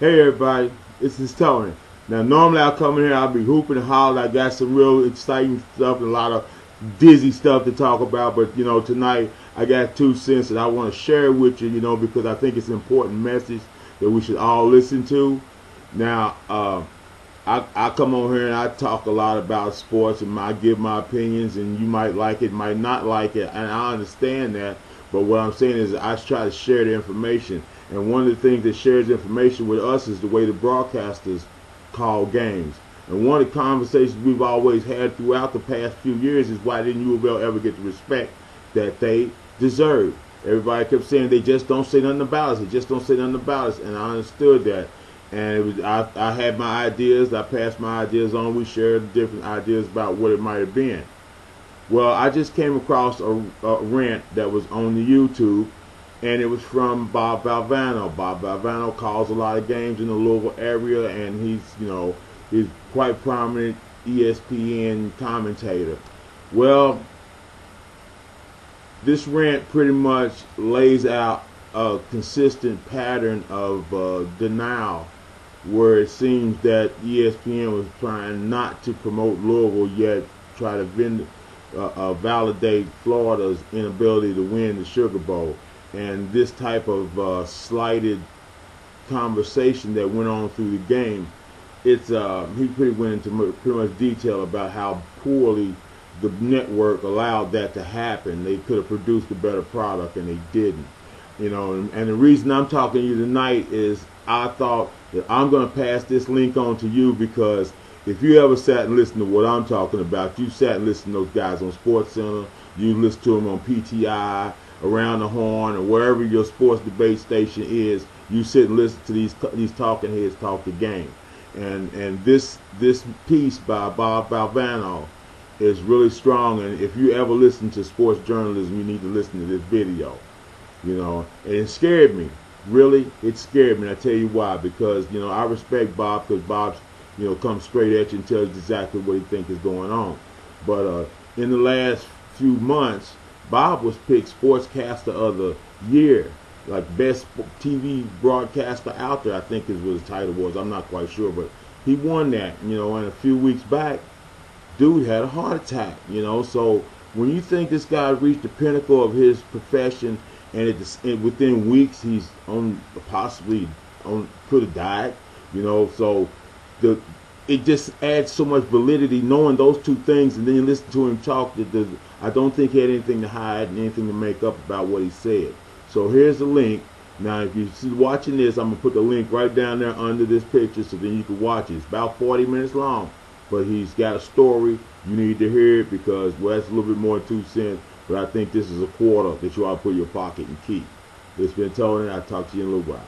Hey everybody, this is Tony. Now normally I come in here, I'll be hooping and hollering. I got some real exciting stuff and a lot of dizzy stuff to talk about. But tonight I got 2 cents that I want to share with you. Because I think it's an important message that we should all listen to. Now I come on here and I talk a lot about sports and I give my opinions, and you might like it, might not like it, and I understand that. But what I'm saying is I try to share the information. And one of the things that shares information with us is the way the broadcasters call games. And one of the conversations we've always had throughout the past few years is why didn't U of L ever get the respect that they deserve? Everybody kept saying they just don't say nothing about us. They just don't say nothing about us. And I understood that. And I had my ideas. I passed my ideas on. We shared different ideas about what it might have been. Well, I just came across a rant that was on the YouTube, and it was from Bob Valvano. Bob Valvano calls a lot of games in the Louisville area, and he's quite prominent ESPN commentator. Well, this rant pretty much lays out a consistent pattern of denial, where it seems that ESPN was trying not to promote Louisville, yet try to validate Florida's inability to win the Sugar Bowl. And this type of slighted conversation that went on through the game, he pretty went into pretty much detail about how poorly the network allowed that to happen. They could have produced a better product, and they didn't. And the reason I'm talking to you tonight is I thought that I'm going to pass this link on to you, because if you ever sat and listened to what I'm talking about, you sat and listened to those guys on SportsCenter, you listened to them on PTI, Around the Horn, or wherever your sports debate station is, you sit and listen to these talking heads talk the game. And this piece by Bob Valvano is really strong. And if you ever listen to sports journalism, you need to listen to this video. And it scared me. Really, it scared me. And I tell you why. Because I respect Bob, because Bob's comes straight at you and tells you exactly what he thinks is going on. But in the last few months, Bob was picked Sportscaster of the Year, like best TV broadcaster out there, I think is what his title was. I'm not quite sure, but he won that. And a few weeks back, dude had a heart attack. So when you think this guy reached the pinnacle of his profession, and within weeks he's possibly could have died. So it just adds so much validity knowing those two things, and then you listen to him talk. I don't think he had anything to hide and anything to make up about what he said. So here's the link. Now, if you're watching this, I'm going to put the link right down there under this picture, so then you can watch it. It's about 40 minutes long, but he's got a story. You need to hear it because, well, that's a little bit more than 2 cents, but I think this is a quarter that you ought to put in your pocket and keep. It's been Tony. I'll talk to you in a little while.